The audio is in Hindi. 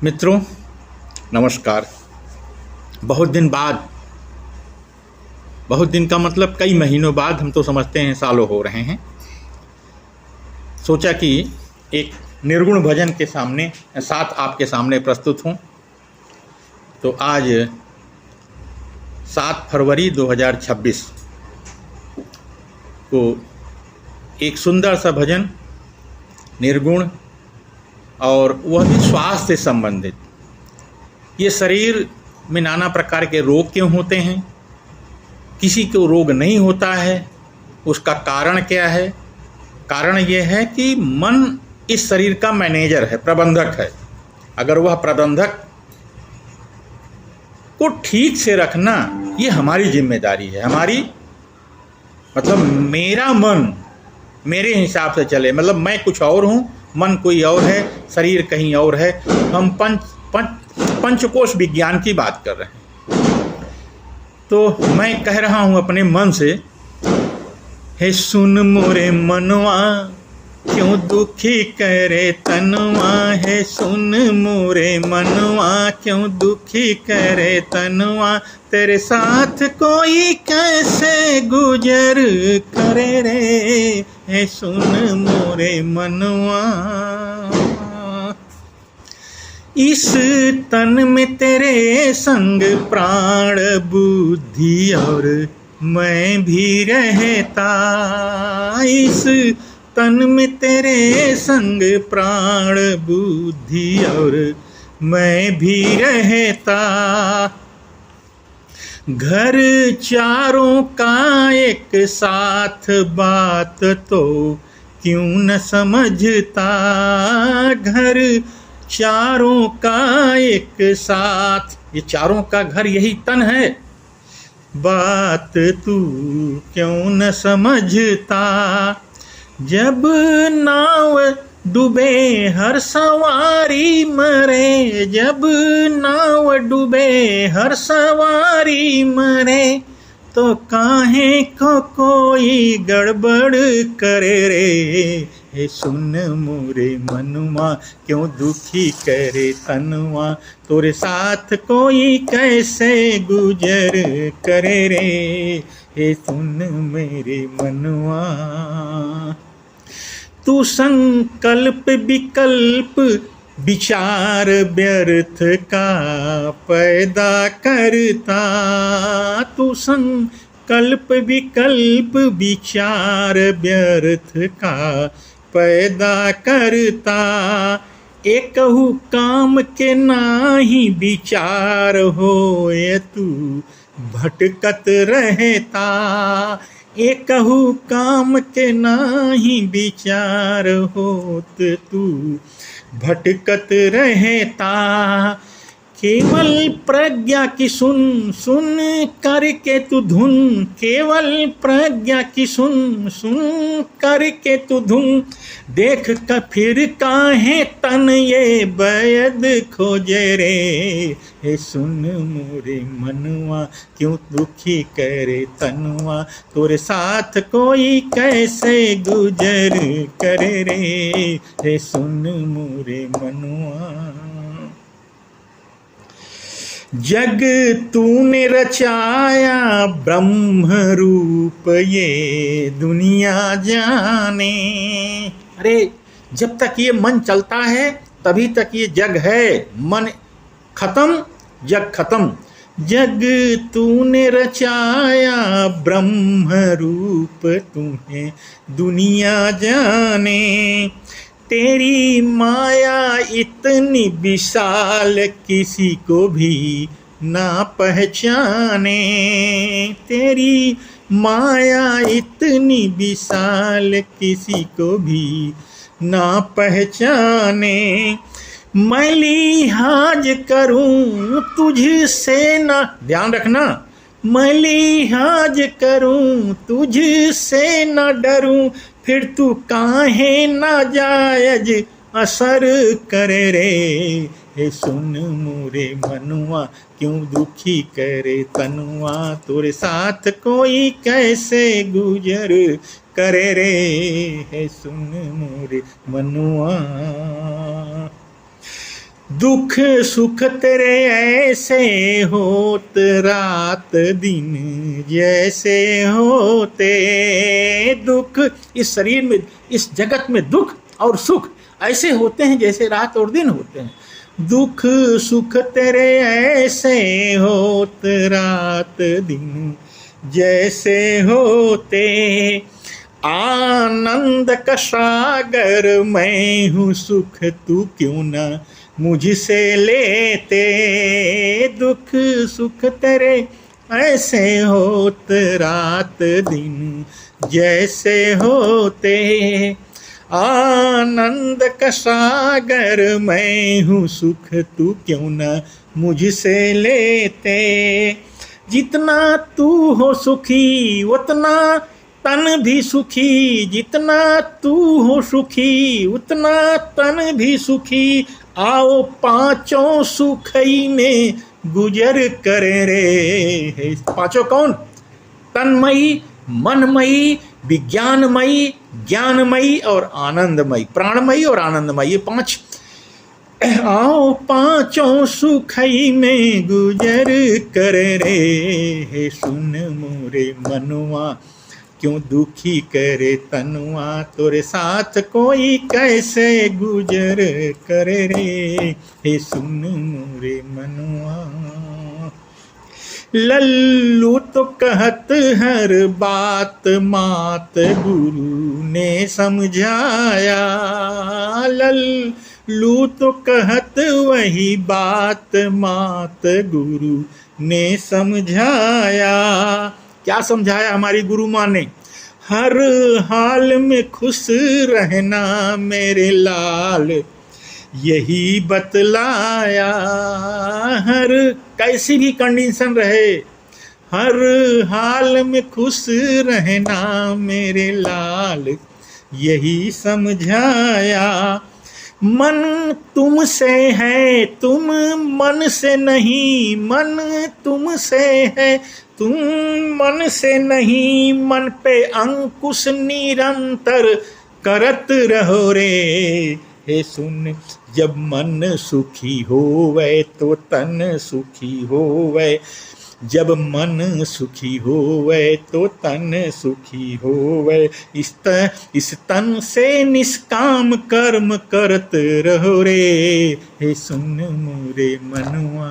मित्रों, नमस्कार। बहुत दिन बाद, बहुत दिन का मतलब कई महीनों बाद, हम तो समझते हैं सालों हो रहे हैं, सोचा कि एक निर्गुण भजन के साथ आपके सामने प्रस्तुत हूँ। तो आज 7 फरवरी 2026 को एक सुंदर सा भजन, निर्गुण, और वह भी स्वास्थ्य से संबंधित। ये शरीर में नाना प्रकार के रोग क्यों होते हैं, किसी को रोग नहीं होता है, उसका कारण क्या है? कारण ये है कि मन इस शरीर का मैनेजर है, प्रबंधक है। अगर वह प्रबंधक को ठीक से रखना, ये हमारी जिम्मेदारी है। हमारी मतलब मेरा मन मेरे हिसाब से चले, मतलब मैं कुछ और हूँ, मन कोई और है, शरीर कहीं और है। हम पंचकोश विज्ञान की बात कर रहे हैं। तो मैं कह रहा हूँ अपने मन से, हे सुन मोरे मनवा क्यों दुखी करे तनवा, है सुन मोरे मनवा क्यों दुखी करे तनवा, तेरे साथ कोई कैसे गुजर करे रे, है सुन मोरे मनवा। इस तन में तेरे संग प्राण बुद्धि और मैं भी रहता, इस तन में तेरे संग प्राण बुद्धि और मैं भी रहता। घर चारों का एक साथ बात तो क्यों न समझता, घर चारों का एक साथ, ये चारों का घर यही तन है, बात तू क्यों न समझता। जब नाव डूबे हर सवारी मरे, जब नाव डूबे हर सवारी मरे, तो काहे को कोई गड़बड़ करे रे, हे सुन मोरे मनुआ क्यों दुखी करे तनुआ, तोरे साथ कोई कैसे गुजर करे रे, हे सुन मेरे मनुआ। तू संकल्प विकल्प विचार व्यर्थ का पैदा करता, तू संकल्प विकल्प विचार व्यर्थ का पैदा करता। एकहु काम के नाही विचार होए तू भटकत रहता, एकहु काम के नाही विचार होत तू भटकत रहता। केवल प्रज्ञा की सुन सुन करके तू धुन, केवल प्रज्ञा की सुन सुन करके तू धुन, देख कर फिर काहे तन ये बैद खोजे रे, हे सुन मोरे मनवा क्यों दुखी करे तनुआ, तोरे साथ कोई कैसे गुजर करे रे, हे सुन मोरे मनवा। जग तूने रचाया ब्रह्म रूप ये दुनिया जाने, अरे जब तक ये मन चलता है तभी तक ये जग है, मन खत्म जग खत्म। जग तूने रचाया ब्रह्म रूप तुम्हें दुनिया जाने, तेरी माया इतनी विशाल किसी को भी ना पहचाने, तेरी माया इतनी विशाल किसी को भी ना पहचाने। मैं लिहाज करूं तुझसे ना, ध्यान रखना, मैं लिहाज करूं तुझसे न डरूं, फिर तू काहे ना जायज असर करे रे, हे सुन मोरे मनुआ क्यों दुखी करे तनुआ, तोरे साथ कोई कैसे गुजर करे रे, हे सुन मोरे मनुआ। दुख सुख तेरे ऐसे होत रात दिन जैसे होते। दुख इस शरीर में, इस जगत में दुख और सुख ऐसे होते हैं जैसे रात और दिन होते हैं। दुख सुख तेरे ऐसे होत रात दिन जैसे होते। आनंद का सागर मैं हूँ, सुख तू क्यों न मुझसे लेते। दुख सुख तेरे ऐसे होत रात दिन जैसे होते। आनंद का सागर मैं हूँ, सुख तू क्यों न मुझसे लेते। जितना तू हो सुखी उतना तन भी सुखी, जितना तू हो सुखी उतना तन भी सुखी। आओ पांचों सुखई में गुजर करे रे। पांचों कौन? तन्मयी, मनमयी, विज्ञानमयी, ज्ञानमयी और आनंदमयी, प्राणमयी और आनंदमयी, ये पांच। आओ पांचों सुखई में गुजर कर रे। सुन मोरे मनुआ क्यों दुखी करे तनुआ, तोरे साथ कोई कैसे गुजर करे रे। हे सुन मोरे मनुआ। लल्लू तो कहत हर बात मात गुरु ने समझाया। लल्लू तो कहत वही बात मात गुरु ने समझाया। क्या समझाया हमारी गुरु माँ ने? हर हाल में खुश रहना मेरे लाल, यही बतलाया। हर कैसी भी कंडीशन रहे, हर हाल में खुश रहना मेरे लाल, यही समझाया। मन तुमसे है तुम मन से नहीं, मन तुमसे है तुम मन से नहीं। मन पे अंकुश निरंतर करत रहो रे। हे सुन, जब मन सुखी होवे तो तन सुखी होवे। जब मन सुखी होवे तो तन सुखी होवे। इस तन से निष्काम कर्म करत रहो रे। हे सुन मोरे मनुआ।